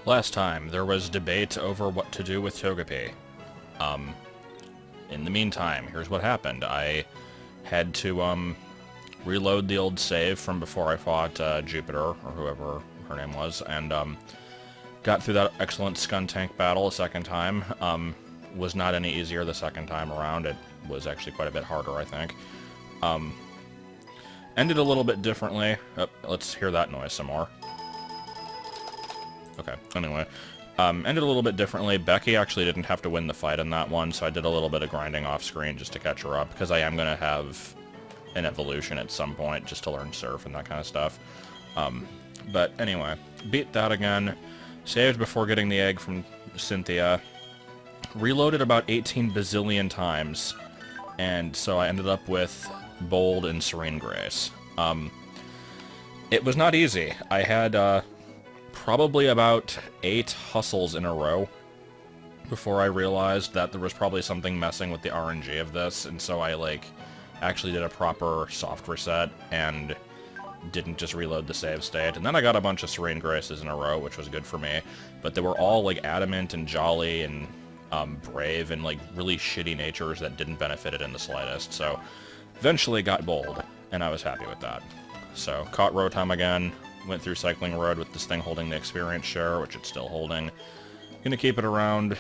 Last time, there was debate over what to do with Togepi. In the meantime, here's what happened. I had to, reload the old save from before I fought, Jupiter, or whoever her name was, and, got through that excellent Skuntank battle a second time. Was not any easier the second time around. It was actually quite a bit harder, I think. Ended a little bit differently. Oh, let's hear that noise some more. Okay, anyway. Ended a little bit differently. Becky actually didn't have to win the fight in that one, so I did a little bit of grinding off-screen just to catch her up, because I am going to have an evolution at some point, just to learn Surf and that kind of stuff. But anyway, beat that again. Saved before getting the egg from Cynthia. Reloaded about 18 bazillion times, and so I ended up with Bold and Serene Grace. It was not easy. I had, probably about 8 hustles in a row before I realized that there was probably something messing with the RNG of this, and so I, like, actually did a proper soft reset and didn't just reload the save state. And then I got a bunch of Serene Graces in a row, which was good for me, but they were all, like, adamant and jolly and brave and, like, really shitty natures that didn't benefit it in the slightest, so eventually got Bold, and I was happy with that. So, caught Rotom again. Went through Cycling Road with this thing holding the experience share, which it's still holding. Gonna keep it around.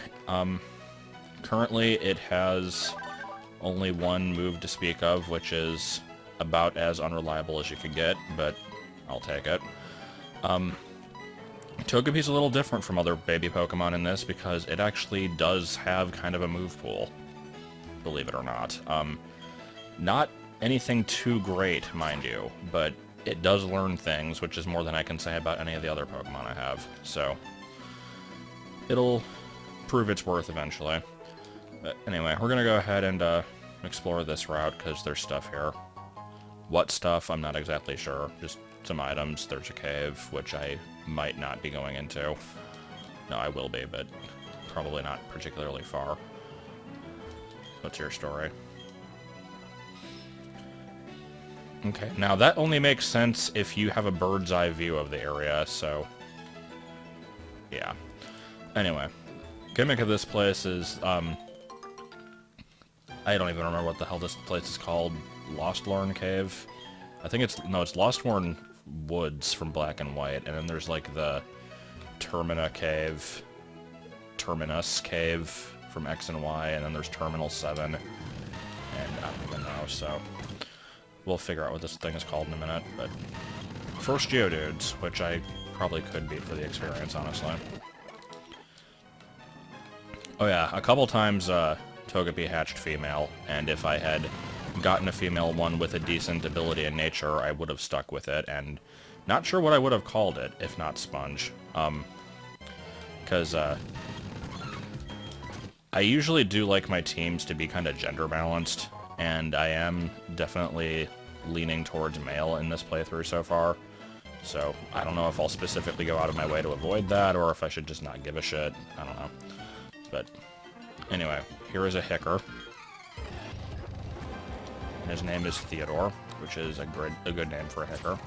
Currently, it has only one move to speak of, which is about as unreliable as you could get, but I'll take it. Togepi's a little different from other baby Pokemon in this, because it actually does have kind of a move pool, believe it or not. Not anything too great, mind you, but it does learn things, which is more than I can say about any of the other Pokemon I have, so it'll prove its worth eventually. But anyway, we're gonna go ahead and explore this route, because there's stuff here. What stuff, I'm not exactly sure. Just some items. There's a cave, which I might not be going into. No, I will be, but probably not particularly far. What's your story? Okay, now that only makes sense if you have a bird's eye view of the area, so yeah. Anyway, gimmick of this place is, I don't even remember what the hell this place is called. Lostlorn Cave? I think it's, no, it's Lostlorn Woods from Black and White, and then there's like the Terminus Cave from X and Y, and then there's Terminal 7, and I don't even know, so we'll figure out what this thing is called in a minute, but first Geodudes, which I probably could beat for the experience, honestly. Oh yeah, a couple times Togepi hatched female, and if I had gotten a female one with a decent ability in nature, I would have stuck with it, and not sure what I would have called it, if not Sponge. Because I usually do like my teams to be kind of gender balanced, and I am definitely leaning towards male in this playthrough so far, so I don't know if I'll specifically go out of my way to avoid that, or if I should just not give a shit. I don't know. But anyway, here is a Hicker. His name is Theodore, which is a good name for a Hicker.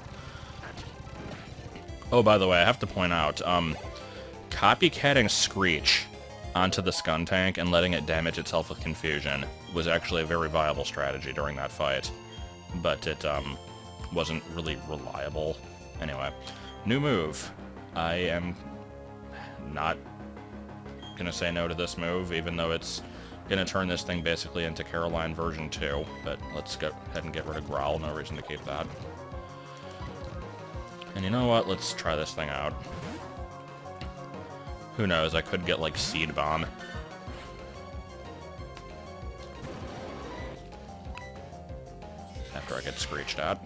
Oh, by the way, I have to point out, copycatting Screech onto the Skuntank and letting it damage itself with Confusion was actually a very viable strategy during that fight, but it wasn't really reliable. Anyway, new move. I am not gonna say no to this move, even though it's gonna turn this thing basically into Caroline version 2, but let's go ahead and get rid of Growl, no reason to keep that. And you know what, let's try this thing out. Who knows, I could get like Seed Bomb. After I get screeched at.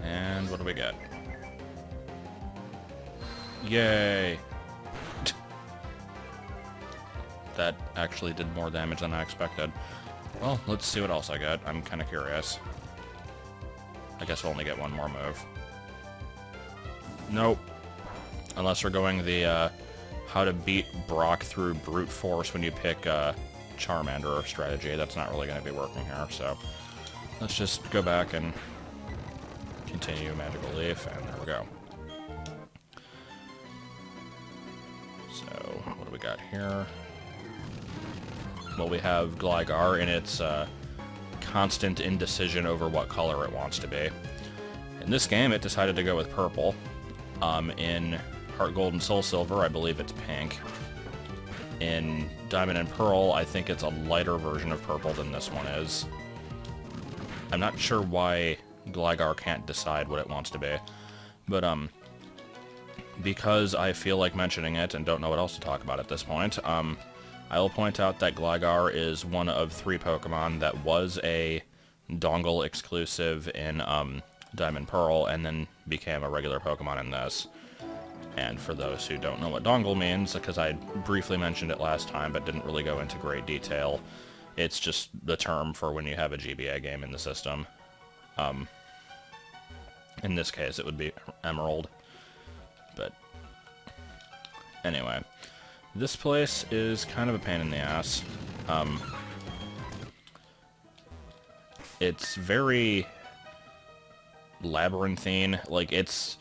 And what do we get? Yay! That actually did more damage than I expected. Well, let's see what else I got. I'm kind of curious. I guess I'll only get one more move. Nope. Unless we're going the, how to beat Brock through brute force when you pick, Charmander strategy. That's not really going to be working here, so let's just go back and continue Magical Leaf, and there we go. got here? Well, we have Gligar in its constant indecision over what color it wants to be. In this game, it decided to go with purple. In Heart Gold and Soul Silver, I believe it's pink. In Diamond and Pearl, I think it's a lighter version of purple than this one is. I'm not sure why Gligar can't decide what it wants to be. But, because I feel like mentioning it and don't know what else to talk about at this point, I will point out that Gligar is one of 3 Pokemon that was a dongle exclusive in Diamond Pearl and then became a regular Pokemon in this. And for those who don't know what dongle means, because I briefly mentioned it last time but didn't really go into great detail, it's just the term for when you have a GBA game in the system. In this case, it would be Emerald. But anyway, this place is kind of a pain in the ass. It's very labyrinthine. Like, it's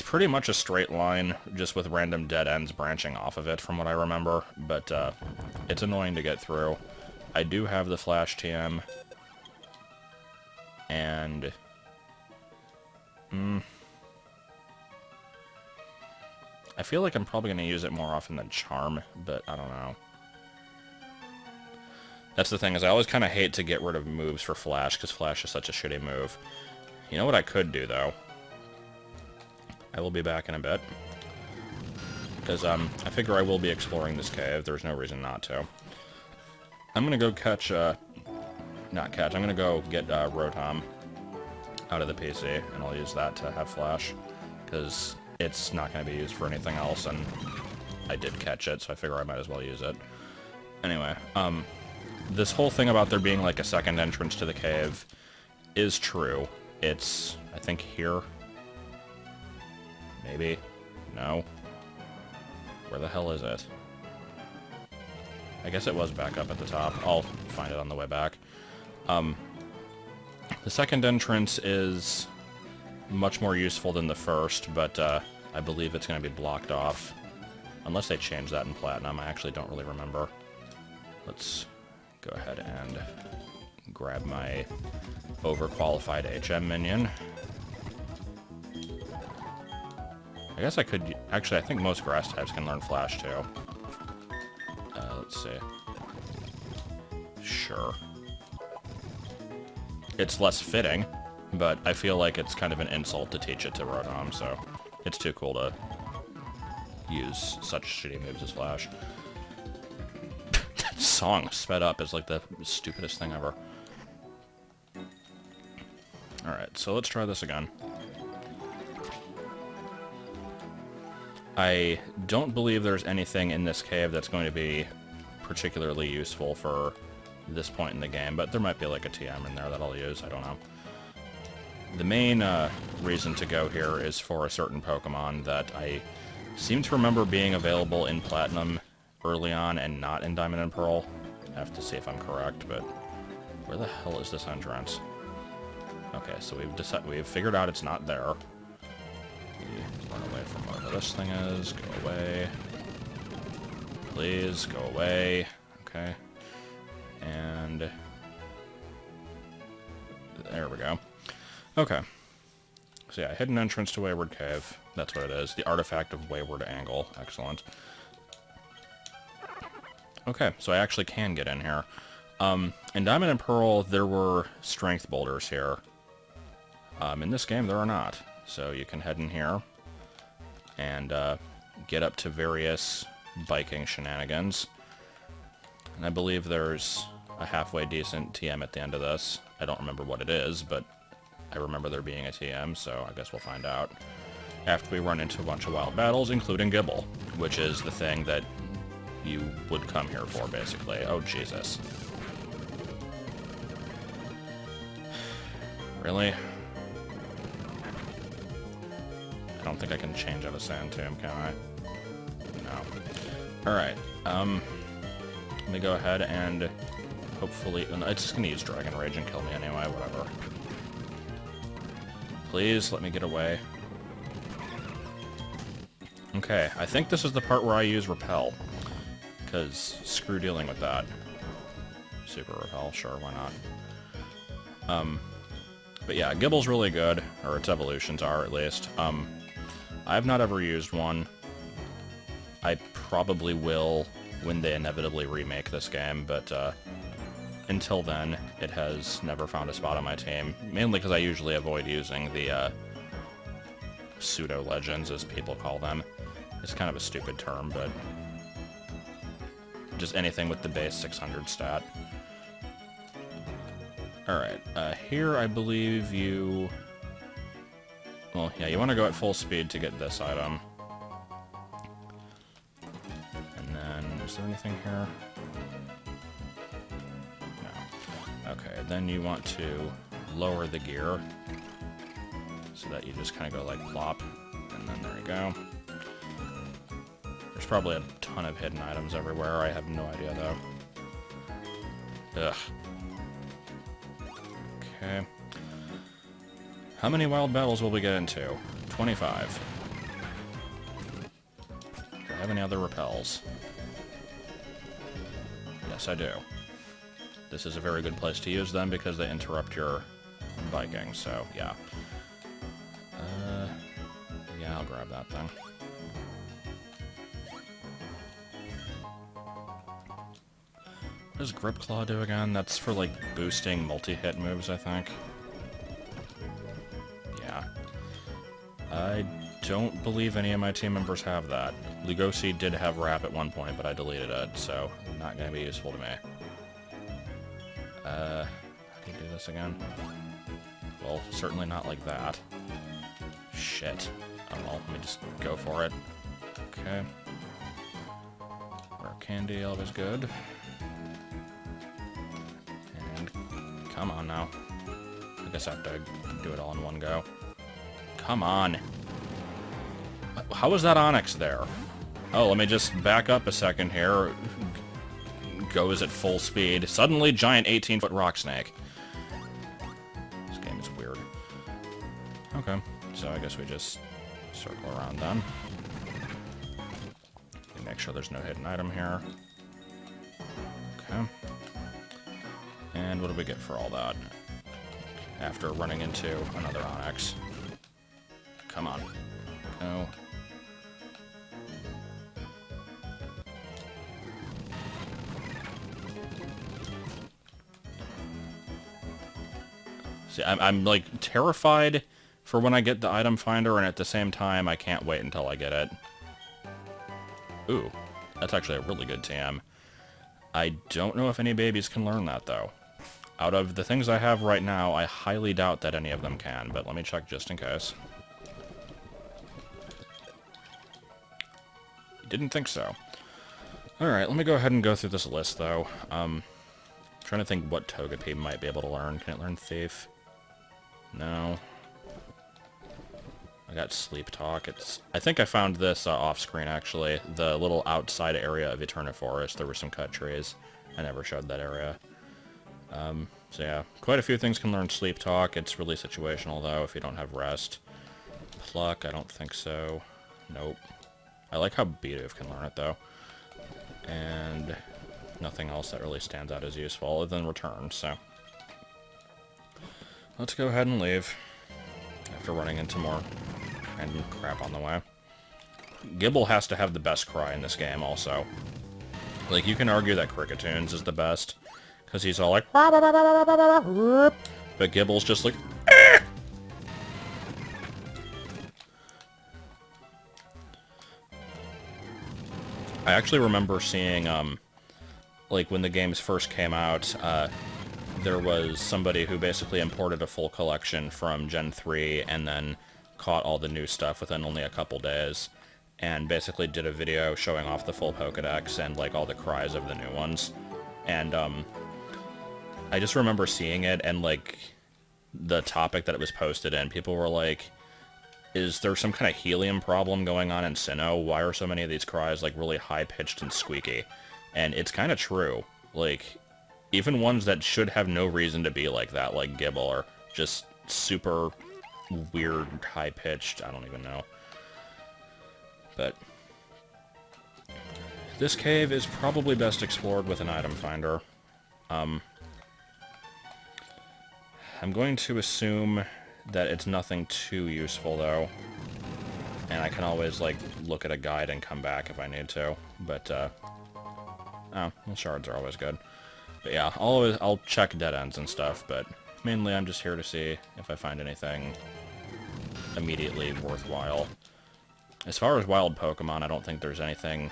pretty much a straight line, just with random dead ends branching off of it, from what I remember. But it's annoying to get through. I do have the Flash TM, and I feel like I'm probably going to use it more often than Charm, but I don't know. That's the thing, is I always kind of hate to get rid of moves for Flash, because Flash is such a shitty move. You know what I could do, though? I will be back in a bit. Because, I figure I will be exploring this cave. There's no reason not to. I'm gonna go catch, not catch, I'm gonna go get, Rotom out of the PC, and I'll use that to have Flash. Because it's not gonna be used for anything else, and I did catch it, so I figure I might as well use it. Anyway, this whole thing about there being, like, a second entrance to the cave is true. It's, I think, here. Maybe? No? Where the hell is it? I guess it was back up at the top. I'll find it on the way back. The second entrance is much more useful than the first, but I believe it's going to be blocked off. Unless they change that in Platinum, I actually don't really remember. Let's go ahead and grab my overqualified HM minion. I guess I could... Actually, I think most grass types can learn Flash, too. Let's see. Sure. It's less fitting, but I feel like it's kind of an insult to teach it to Rotom, so it's too cool to use such shitty moves as Flash. Song sped up is like the stupidest thing ever. Alright, so let's try this again. I don't believe there's anything in this cave that's going to be particularly useful for this point in the game, but there might be like a TM in there that I'll use, I don't know. The main reason to go here is for a certain Pokemon that I seem to remember being available in Platinum early on and not in Diamond and Pearl. I have to see if I'm correct, but where the hell is this entrance? Okay, so we've figured out it's not there. Run away from whatever this thing is. Go away. Please, go away. Okay. And... there we go. Okay. So yeah, hidden entrance to Wayward Cave. That's what it is. The artifact of Wayward Angle. Excellent. Okay, so I actually can get in here. In Diamond and Pearl, there were strength boulders here. In this game, there are not. So you can head in here and get up to various biking shenanigans. And I believe there's a halfway decent TM at the end of this. I don't remember what it is, but I remember there being a TM, so I guess we'll find out after we run into a bunch of wild battles, including Gibble, which is the thing that you would come here for, basically. Oh, Jesus. Really? I don't think I can change out of Sand Tomb, can I? No. Alright, let me go ahead and hopefully... it's just gonna use Dragon Rage and kill me anyway, whatever. Please, let me get away. Okay, I think this is the part where I use Repel. Because screw dealing with that. Super Repel, sure, why not? But yeah, Gibble's really good, or its evolutions are, at least. I've not ever used one. I probably will when they inevitably remake this game, but until then, it has never found a spot on my team. Mainly because I usually avoid using the pseudo-legends, as people call them. It's kind of a stupid term, but just anything with the base 600 stat. Alright, here I believe you... Well, yeah, you want to go at full speed to get this item. And then, is there anything here? No. Okay, then you want to lower the gear, so that you just kind of go like plop, and then there you go. There's probably a ton of hidden items everywhere, I have no idea though. Ugh. Okay. How many wild battles will we get into? 25. Do I have any other repels? Yes, I do. This is a very good place to use them because they interrupt your biking, so yeah. Yeah, I'll grab that then. What does Grip Claw do again? That's for, like, boosting multi-hit moves, I think. Yeah. I don't believe any of my team members have that. Lugosi did have Wrap at one point, but I deleted it, so not going to be useful to me. How do you do this again? Well, certainly not like that. Shit. Oh well, let me just go for it. Okay. Rare Candy, always good. And come on now. I guess I have to do it all in one go. Come on. How was that Onyx there? Oh, let me just back up a second here. Goes at full speed. Suddenly, giant 18-foot rock snake. This game is weird. Okay, so I guess we just circle around then. Make sure there's no hidden item here. Okay. And what do we get for all that? After running into another Onyx. Come on. Go. See, I'm like terrified for when I get the item finder, and at the same time, I can't wait until I get it. Ooh, that's actually a really good TM. I don't know if any babies can learn that, though. Out of the things I have right now, I highly doubt that any of them can, but let me check just in case. Didn't think so. Alright, let me go ahead and go through this list, though. Trying to think what Togepi might be able to learn. Can it learn Thief? No. I got Sleep Talk. I think I found this off-screen, actually. The little outside area of Eterna Forest. There were some cut trees. I never showed that area. So yeah, quite a few things can learn Sleep Talk. It's really situational, though, if you don't have Rest. Pluck, I don't think so. Nope. I like how Bidoof can learn it, though. And nothing else that really stands out as useful, other than Return, so... Let's go ahead and leave, after running into more random crap on the way. Gibble has to have the best cry in this game, also. Like, you can argue that Cricketoons is the best, because he's all like... But Gibble's just like... Eh! I actually remember seeing, like, when the games first came out, there was somebody who basically imported a full collection from Gen 3 and then caught all the new stuff within only a couple days, and basically did a video showing off the full Pokedex and, like, all the cries of the new ones. And, I just remember seeing it, and, like, the topic that it was posted in, people were like, is there some kind of helium problem going on in Sinnoh? Why are so many of these cries, like, really high-pitched and squeaky? And it's kind of true. Like, even ones that should have no reason to be like that, like Gibble, are just super weird, high-pitched. I don't even know. But This cave is probably best explored with an item finder. I'm going to assume that it's nothing too useful, though. And I can always, like, look at a guide and come back if I need to. But, oh, well, shards are always good. But yeah, I'll check dead ends and stuff, but mainly I'm just here to see if I find anything immediately worthwhile. As far as wild Pokemon, I don't think there's anything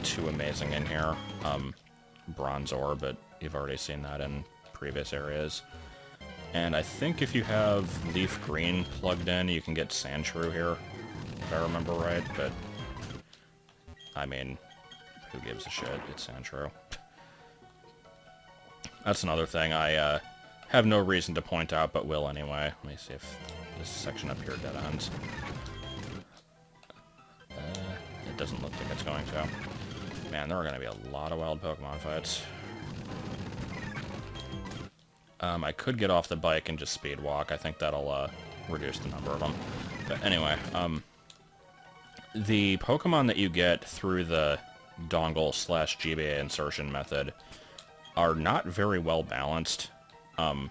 too amazing in here. Bronzor, but you've already seen that in previous areas. And I think if you have Leaf Green plugged in, you can get Sandshrew here, if I remember right, but I mean, who gives a shit? It's Sandshrew. That's another thing I have no reason to point out, but will anyway. Let me see if this section up here dead ends. It doesn't look like it's going to. Man, there are going to be a lot of wild Pokemon fights. I could get off the bike and just speed walk. I think that'll reduce the number of them. But anyway, the Pokemon that you get through the dongle/GBA insertion method are not very well balanced. By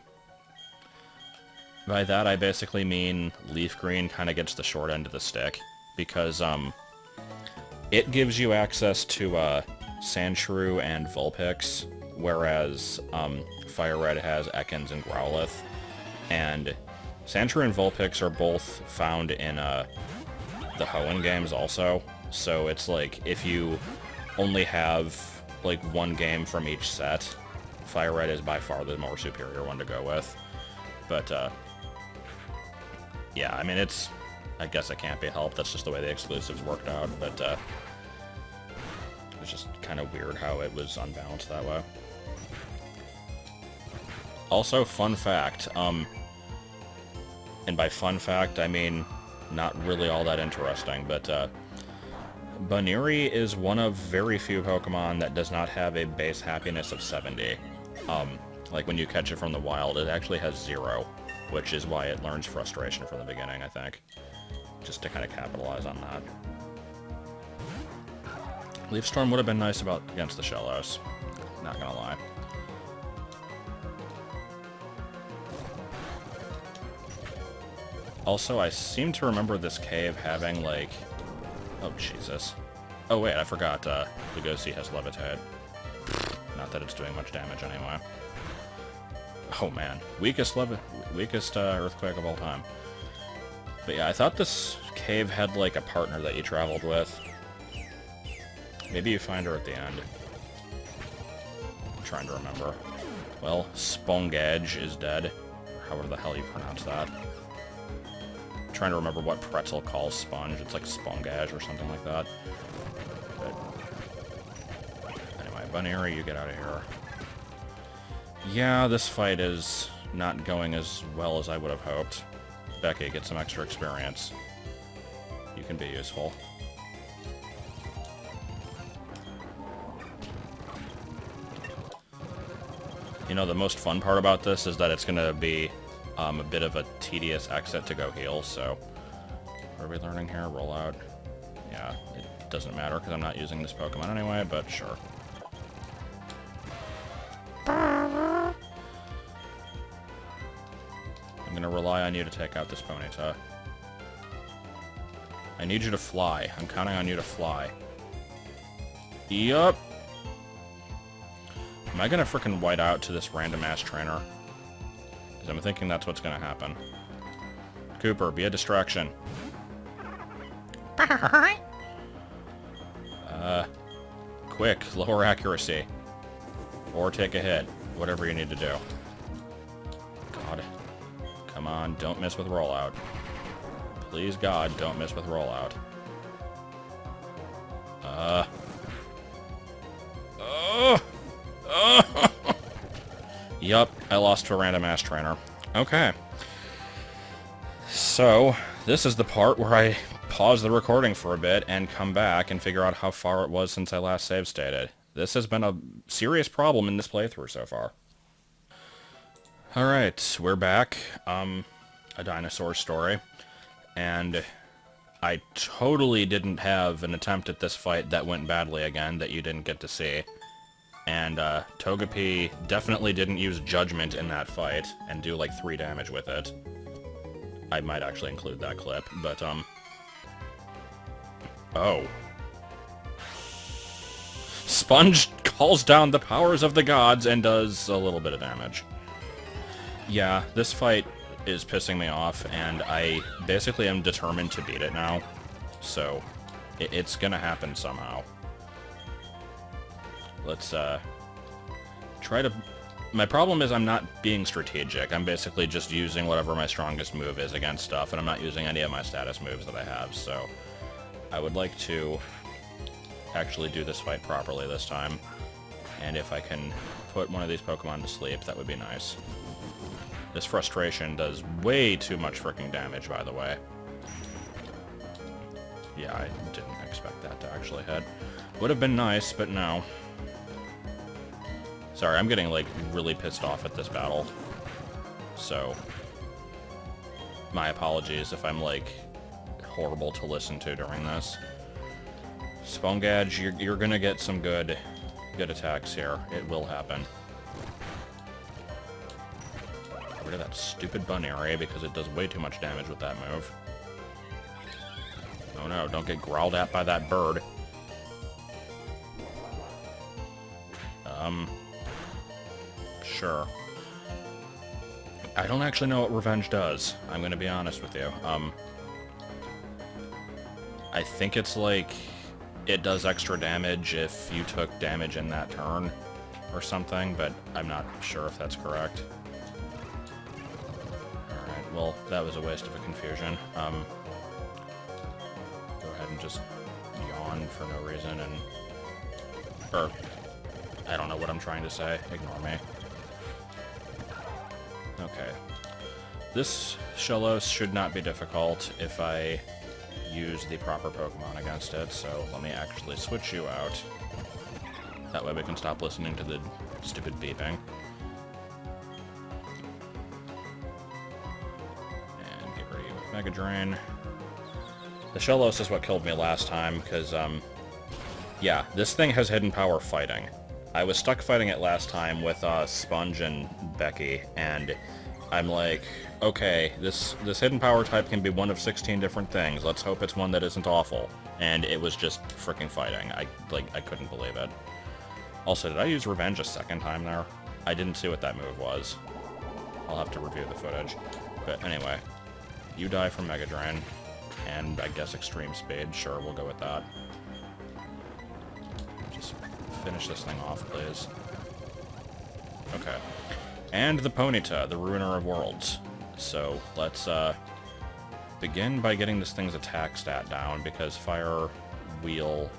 that, I basically mean Leaf Green kind of gets the short end of the stick, because it gives you access to Sandshrew and Vulpix, whereas Fire Red has Ekans and Growlithe. And Sandshrew and Vulpix are both found in the Hoenn games also, so it's like, if you only have like one game from each set, Fire Red is by far the more superior one to go with. But yeah, I mean, I guess it can't be helped, that's just the way the exclusives worked out, but it was just kind of weird how it was unbalanced that way. Also, fun fact, and by fun fact, I mean not really all that interesting, but Baniri is one of very few Pokemon that does not have a base happiness of 70. Like, when you catch it from the wild, it actually has 0, which is why it learns Frustration from the beginning, I think. Just to kind of capitalize on that. Leaf Storm would have been nice against the Shellos, not gonna lie. Also, I seem to remember this cave having, like... Oh, Jesus. Oh, wait, I forgot, Lugosi has Levitate. Not that it's doing much damage anyway. Oh, man. Weakest Earthquake of all time. But yeah, I thought this cave had, like, a partner that you traveled with. Maybe you find her at the end. I'm trying to remember. Well, Spongage is dead. However the hell you pronounce that. I'm trying to remember what Pretzel calls Sponge. It's like Spongage or something like that. But anyway, Baniri, you get out of here. Yeah, this fight is not going as well as I would have hoped. Becky, get some extra experience. You can be useful. You know, the most fun part about this is that it's going to be a bit of a tedious exit to go heal, so... What are we learning here? Roll out. Yeah, it doesn't matter because I'm not using this Pokemon anyway, but sure. I'm going to rely on you to take out this Ponyta. I need you to fly. I'm counting on you to fly. Yup. Am I gonna frickin' white out to this random-ass trainer? Because I'm thinking that's what's gonna happen. Cooper, be a distraction. Quick, lower accuracy. Or take a hit. Whatever you need to do. God. Come on, don't miss with rollout. Please, God, don't miss with rollout. Yup, I lost to a random-ass trainer. Okay. So, this is the part where I pause the recording for a bit and come back and figure out how far it was since I last save stated. This has been a serious problem in this playthrough so far. Alright, we're back. A dinosaur story. And I totally didn't have an attempt at this fight that went badly again that you didn't get to see. And Togepi definitely didn't use Judgment in that fight and do like 3 damage with it. I might actually include that clip, but oh. Sponge calls down the powers of the gods and does a little bit of damage. Yeah, this fight is pissing me off, and I basically am determined to beat it now. So, it's gonna happen somehow. Let's, try to... My problem is I'm not being strategic. I'm basically just using whatever my strongest move is against stuff, and I'm not using any of my status moves that I have, so... I would like to actually do this fight properly this time. And if I can put one of these Pokemon to sleep, that would be nice. This Frustration does way too much freaking damage, by the way. Yeah, I didn't expect that to actually hit. Would have been nice, but no. Sorry, I'm getting, like, really pissed off at this battle. So, my apologies if I'm, like, horrible to listen to during this. Spongage, you're gonna get some good attacks here. It will happen. Get rid of that stupid Bunnery because it does way too much damage with that move. Oh no, don't get growled at by that bird. Sure. I don't actually know what Revenge does. I'm gonna be honest with you. I think it's like it does extra damage if you took damage in that turn or something, but I'm not sure if that's correct. Alright, well, that was a waste of a confusion. Go ahead and just yawn for no reason and... Or, I don't know what I'm trying to say. Ignore me. Okay. This Shellos should not be difficult if I use the proper Pokemon against it, so let me actually switch you out. That way we can stop listening to the stupid beeping. And get rid of you with Mega Drain. The Shellos is what killed me last time, because, yeah, this thing has hidden power fighting. I was stuck fighting it last time with Sponge and Becky, and I'm like, okay, this hidden power type can be one of 16 different things. Let's hope it's one that isn't awful. And it was just freaking fighting. I couldn't believe it. Also, did I use Revenge a second time there? I didn't see what that move was. I'll have to review the footage. But anyway, you die from Mega Drain, and I guess Extreme Speed. Sure, we'll go with that. Just finish this thing off, please. Okay. And the Ponyta, the Ruiner of Worlds. So, let's begin by getting this thing's attack stat down, because Fire Wheel,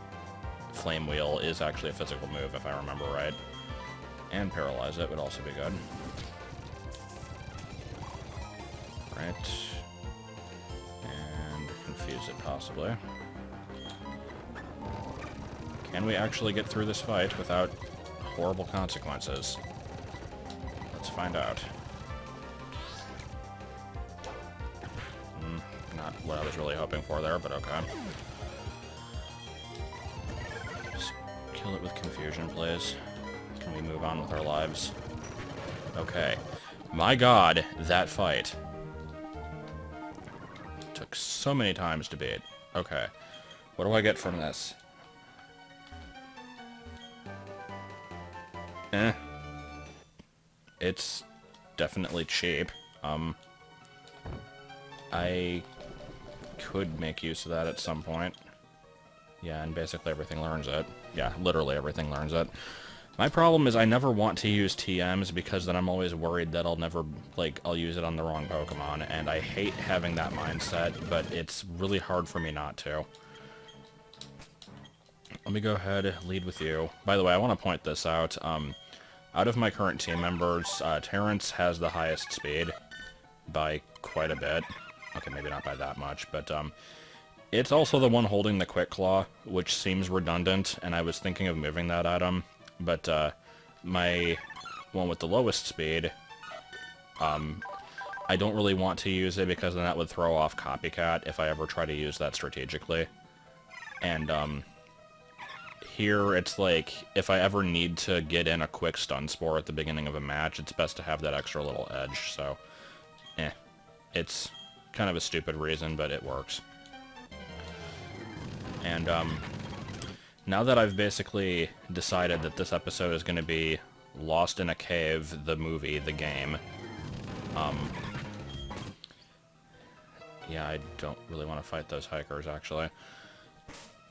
Flame Wheel is actually a physical move, if I remember right. And Paralyze it would also be good. Right. And Confuse it, possibly. Can we actually get through this fight without horrible consequences? Let's find out. Not what I was really hoping for there, but okay. Just kill it with Confusion, please. Can we move on with our lives? Okay. My god, that fight took so many times to beat. Okay. What do I get from this? It's definitely cheap. I could make use of that at some point. Yeah, and basically everything learns it. Yeah, literally everything learns it. My problem is I never want to use TMs because then I'm always worried that I'll never, like, I'll use it on the wrong Pokemon, and I hate having that mindset, but it's really hard for me not to. Let me go ahead, lead with you. By the way, I want to point this out. Out of my current team members, Terrence has the highest speed by quite a bit. Okay, maybe not by that much, but it's also the one holding the Quick Claw, which seems redundant, and I was thinking of moving that item. But my one with the lowest speed I don't really want to use it because then that would throw off Copycat if I ever try to use that strategically. And, here, it's like, if I ever need to get in a quick stun spore at the beginning of a match, it's best to have that extra little edge, so, It's kind of a stupid reason, but it works. And, now that I've basically decided that this episode is going to be Lost in a Cave, the movie, the game, yeah, I don't really want to fight those hikers, actually.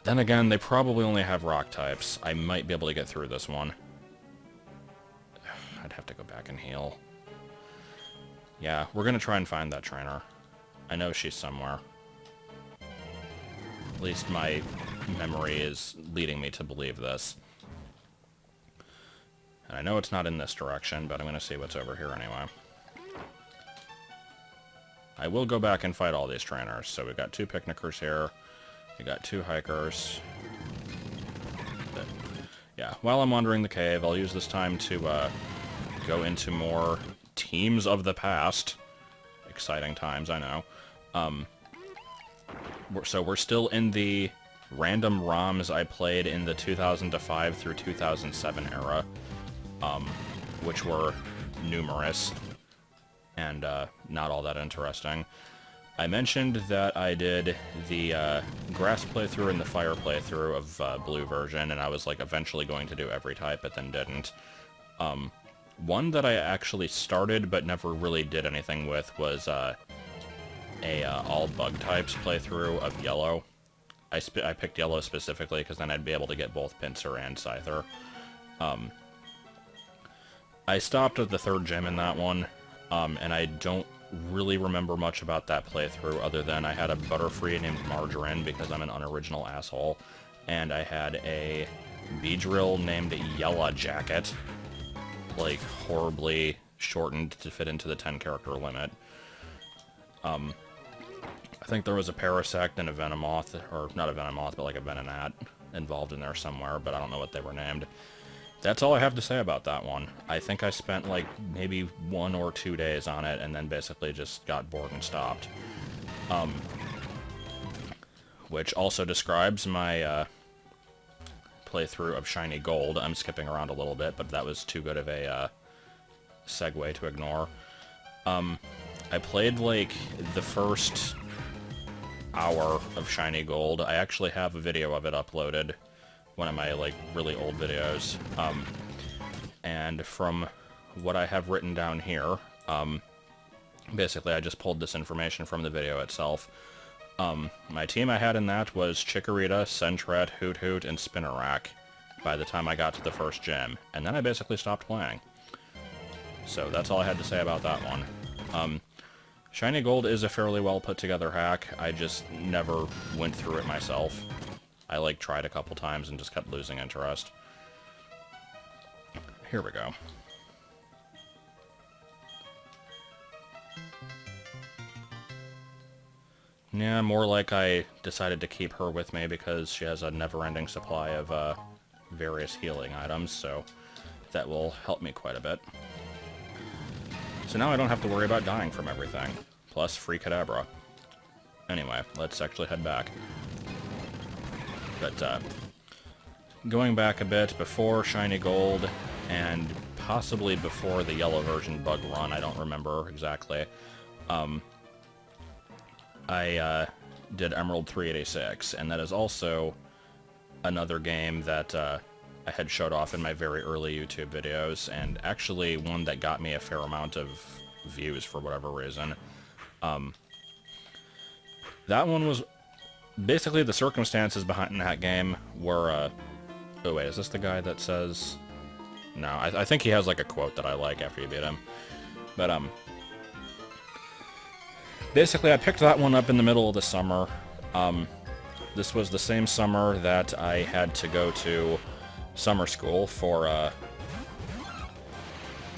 Then again, they probably only have rock types. I might be able to get through this one. I'd have to go back and heal. Yeah, we're gonna try and find that trainer. I know she's somewhere. At least my memory is leading me to believe this. And I know it's not in this direction, but I'm gonna see what's over here anyway. I will go back and fight all these trainers. So we've got 2 picnickers here. We got 2 hikers. But, yeah, while I'm wandering the cave, I'll use this time to go into more teams of the past. Exciting times, I know. So we're still in the random ROMs I played in the 2005 through 2007 era, which were numerous and not all that interesting. I mentioned that I did the grass playthrough and the fire playthrough of blue version, and I was like eventually going to do every type, but then didn't. One that I actually started but never really did anything with was a all bug types playthrough of yellow. I picked yellow specifically because then I'd be able to get both Pinsir and Scyther. I stopped at the 3rd gym in that one, and I don't really remember much about that playthrough other than I had a Butterfree named Margarine because I'm an unoriginal asshole, and I had a Beedrill named Yella Jacket, like horribly shortened to fit into the 10-character limit. I think there was a Parasect and a Venomoth, or not a Venomoth, but like a Venonat involved in there somewhere, but I don't know what they were named. That's all I have to say about that one. I think I spent like maybe 1 or 2 days on it and then basically just got bored and stopped. Which also describes my playthrough of Shiny Gold. I'm skipping around a little bit, but that was too good of a segue to ignore. I played like the first hour of Shiny Gold. I actually have a video of it uploaded. One of my, like, really old videos, and from what I have written down here, basically I just pulled this information from the video itself. My team I had in that was Chikorita, Sentret, Hoot Hoot, and Spinarak by the time I got to the first gym, and then I basically stopped playing. So that's all I had to say about that one. Shiny Gold is a fairly well put together hack, I just never went through it myself. I, like, tried a couple times and just kept losing interest. Here we go. Yeah, more like I decided to keep her with me because she has a never-ending supply of various healing items, so that will help me quite a bit. So now I don't have to worry about dying from everything. Plus, free Kadabra. Anyway, let's actually head back. But, going back a bit, before Shiny Gold, and possibly before the yellow version bug run, I don't remember exactly, I did Emerald 386, and that is also another game that I had showed off in my very early YouTube videos, and actually one that got me a fair amount of views for whatever reason. That one was... Basically, the circumstances behind that game were, oh wait, is this the guy that says... No, I think he has, like, a quote that I like after you beat him. But, basically, I picked that one up in the middle of the summer. This was the same summer that I had to go to summer school for,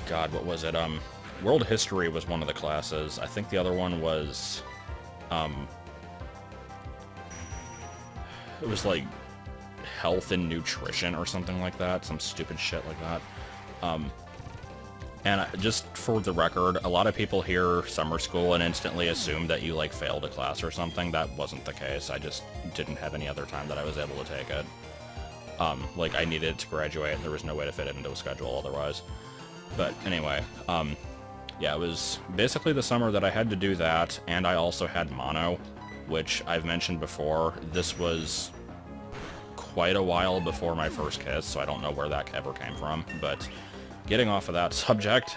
God, what was it? World History was one of the classes. I think the other one was, it was like health and nutrition or something like that. Some stupid shit like that. And just for the record, a lot of people hear summer school and instantly assume that you, like, failed a class or something. That wasn't the case. I just didn't have any other time that I was able to take it. Like, I needed to graduate. There was no way to fit it into a schedule otherwise. But anyway, yeah, it was basically the summer that I had to do that, and I also had mono, which I've mentioned before. This was quite a while before my first kiss, so I don't know where that ever came from, but getting off of that subject,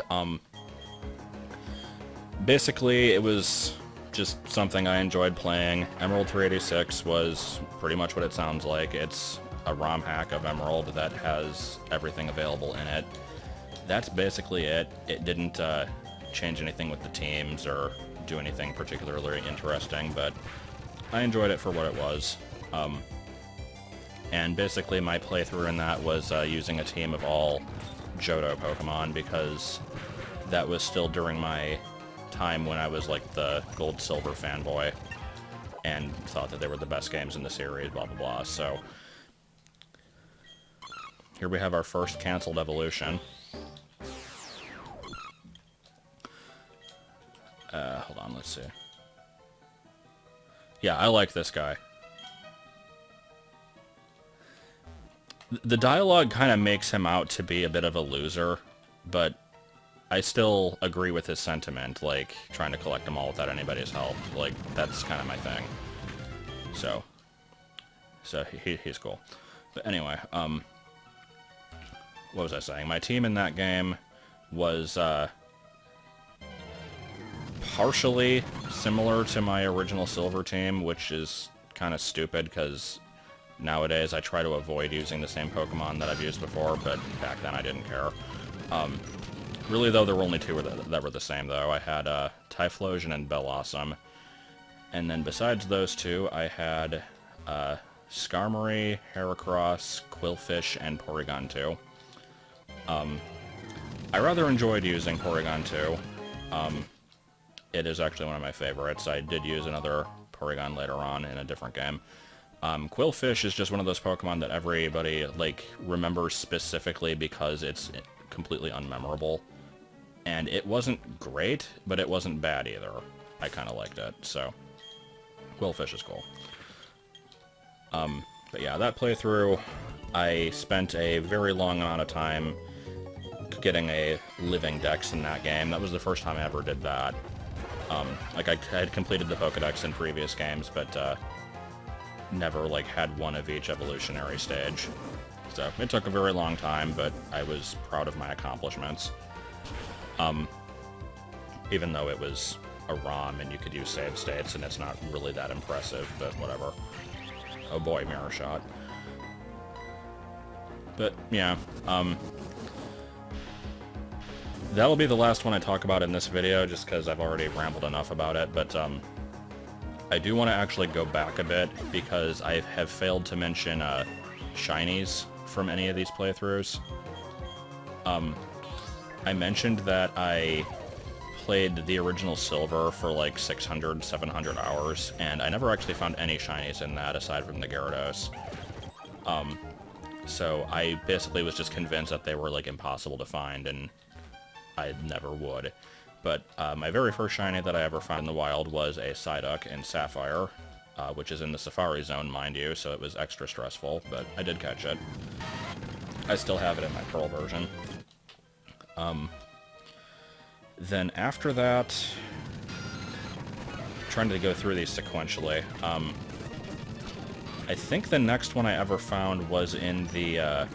basically it was just something I enjoyed playing. Emerald 386 was pretty much what it sounds like. It's a ROM hack of Emerald that has everything available in it. That's basically it. It didn't change anything with the teams or do anything particularly interesting, but I enjoyed it for what it was. And basically my playthrough in that was using a team of all Johto Pokemon, because that was still during my time when I was like the Gold-Silver fanboy and thought that they were the best games in the series, blah blah blah. So here we have our first cancelled evolution. Hold on, let's see. Yeah, I like this guy. The dialogue kind of makes him out to be a bit of a loser, but I still agree with his sentiment, like, trying to collect them all without anybody's help. Like, that's kind of my thing. So he's cool. But anyway, what was I saying? My team in that game was, partially similar to my original Silver team, which is kind of stupid, because nowadays I try to avoid using the same Pokemon that I've used before, but back then I didn't care. Really, though, there were only two that were the same, though. I had Typhlosion and Bellossom. And then besides those two, I had Skarmory, Heracross, Quillfish, and Porygon 2. I rather enjoyed using Porygon 2. It is actually one of my favorites. I did use another Porygon later on in a different game. Quillfish is just one of those Pokemon that everybody, like, remembers specifically because it's completely unmemorable. And it wasn't great, but it wasn't bad either. I kind of liked it, so Quillfish is cool. But yeah, that playthrough, I spent a very long amount of time getting a living dex in that game. That was the first time I ever did that. Like, I had completed the Pokedex in previous games, but never, like, had one of each evolutionary stage. So it took a very long time, but I was proud of my accomplishments. Even though it was a ROM and you could use save states, and it's not really that impressive, but whatever. Oh boy, Mirror Shot. But, yeah, that'll be the last one I talk about in this video, just because I've already rambled enough about it, but, I do want to actually go back a bit, because I have failed to mention, shinies from any of these playthroughs. I mentioned that I played the original Silver for like 600, 700 hours, and I never actually found any shinies in that aside from the Gyarados. So I basically was just convinced that they were like impossible to find, and I never would. But my very first shiny that I ever found in the wild was a Psyduck in Sapphire, which is in the Safari Zone, mind you, so it was extra stressful, but I did catch it. I still have it in my Pearl version. Then after that, trying to go through these sequentially, I think the next one I ever found was in the,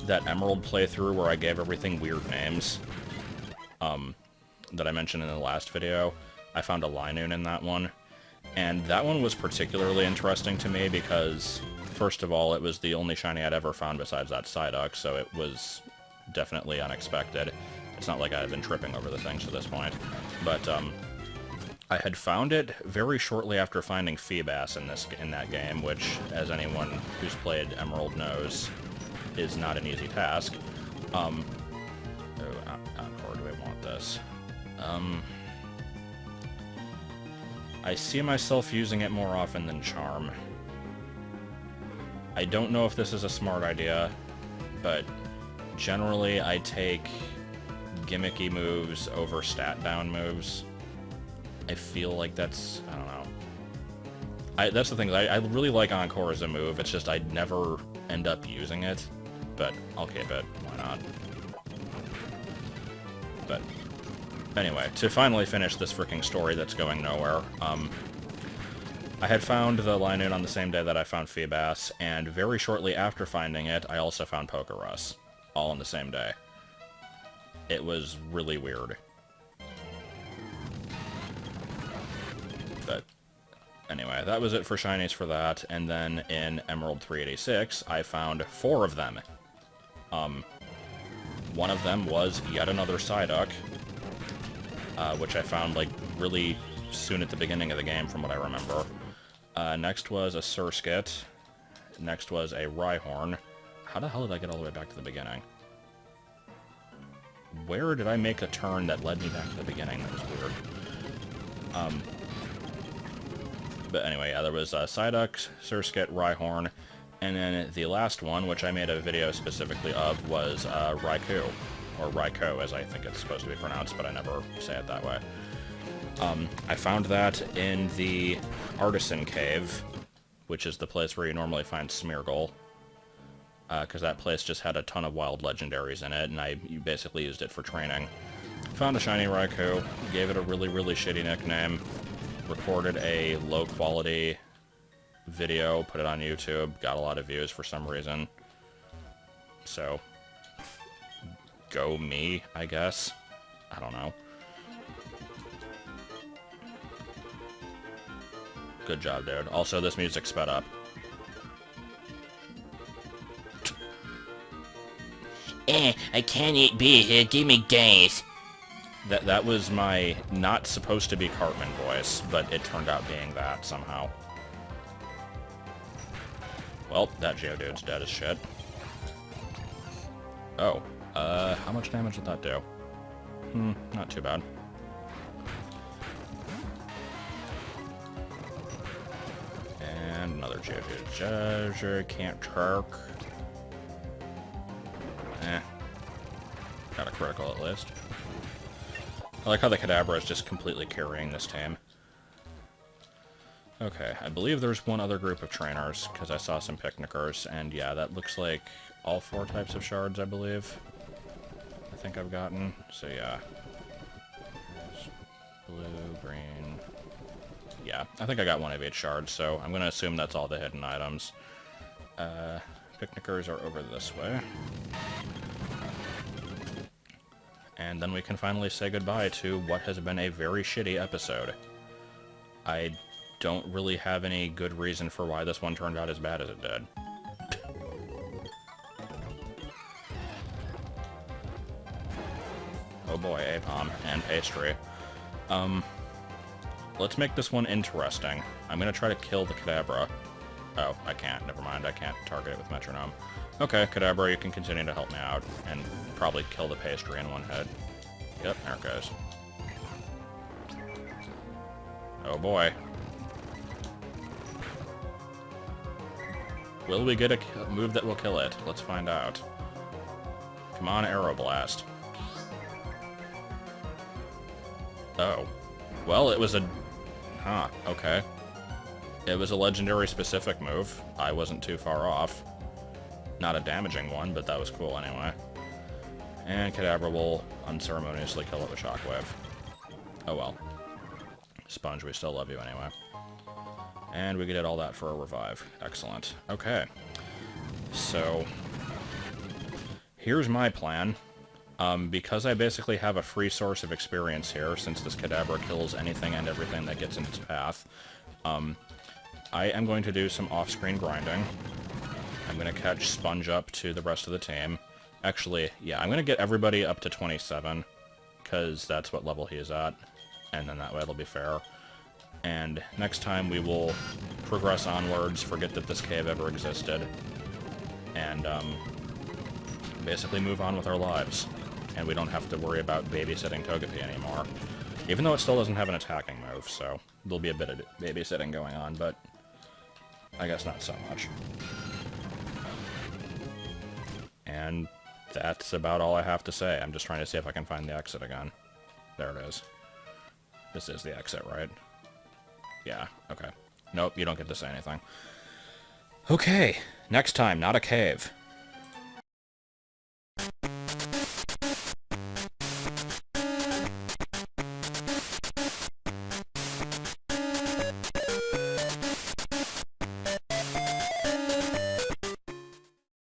that Emerald playthrough where I gave everything weird names, that I mentioned in the last video. I found a Linoone in that one, and that one was particularly interesting to me because, first of all, it was the only shiny I'd ever found besides that Psyduck, so it was definitely unexpected. It's not like I had been tripping over the things to this point, but I had found it very shortly after finding Feebas in that game, which, as anyone who's played Emerald knows, is not an easy task. Or do I want this? I see myself using it more often than Charm. I don't know if this is a smart idea, but Generally, I take gimmicky moves over stat-down moves. I feel like that's... I don't know. That's the thing, I really like Encore as a move, it's just I never end up using it. But I'll keep it, why not? But anyway, to finally finish this freaking story that's going nowhere, I had found the Linoon on the same day that I found Feebas, and very shortly after finding it, I also found Pokerus, all on the same day. It was really weird. But anyway, that was it for shinies for that, and then in Emerald 386, I found 4 of them. One of them was yet another Psyduck, which I found, like, really soon at the beginning of the game, from what I remember. Next was a Surskit. Next was a Rhyhorn. How the hell did I get all the way back to the beginning? Where did I make a turn that led me back to the beginning? That was weird. But anyway, yeah, there was Psyduck, Surskit, Rhyhorn, and then the last one, which I made a video specifically of, was Raikou, or Raikou, as I think it's supposed to be pronounced, but I never say it that way. I found that in the Artisan Cave, which is the place where you normally find Smeargle, because that place just had a ton of wild legendaries in it, and I basically used it for training. Found a shiny Raikou, gave it a really, really shitty nickname, recorded a low-quality video, put it on YouTube, got a lot of views for some reason. So, go me, I guess. I don't know. Good job, dude. Also, this music's sped up. I can't eat beer here, give me gas. That was my not supposed to be Cartman voice, but it turned out being that somehow. Well, that Geodude's dead as shit. Oh, how much damage did that do? Not too bad. And another Geodude. Can't Turk. Got a critical at least. I like how the Kadabra is just completely carrying this team. Okay, I believe there's one other group of trainers, because I saw some picnickers, and yeah, that looks like all 4 types of shards, I believe. I think I've gotten, so yeah. Blue, green... Yeah, I think I got 1 of each shard, so I'm going to assume that's all the hidden items. Picnickers are over this way. And then we can finally say goodbye to what has been a very shitty episode. I don't really have any good reason for why this one turned out as bad as it did. Oh boy, Apom and Pastry. Let's make this one interesting. I'm gonna try to kill the Kadabra. Oh, I can't. Never mind. I can't target it with Metronome. Okay, Kadabra, you can continue to help me out, and probably kill the Pastry in one hit. Yep, there it goes. Oh boy. Will we get a move that will kill it? Let's find out. Come on, Aeroblast. Oh. Well, it was a... Huh, okay. It was a legendary-specific move. I wasn't too far off. Not a damaging one, but that was cool anyway. And Kadabra will unceremoniously kill it with Shockwave. Oh well. Sponge, we still love you anyway. And we did all that for a revive. Excellent. Okay. So, here's my plan. Because I basically have a free source of experience here, since this Kadabra kills anything and everything that gets in its path, I am going to do some off-screen grinding. I'm going to catch Sponge up to the rest of the team. Actually, yeah, I'm going to get everybody up to 27, because that's what level he is at, and then that way it'll be fair. And next time we will progress onwards, forget that this cave ever existed, and basically move on with our lives. And we don't have to worry about babysitting Togepi anymore. Even though it still doesn't have an attacking move, so there'll be a bit of babysitting going on, but I guess not so much. And that's about all I have to say. I'm just trying to see if I can find the exit again. There it is. This is the exit, right? Yeah, okay. Nope, you don't get to say anything. Okay, next time, not a cave.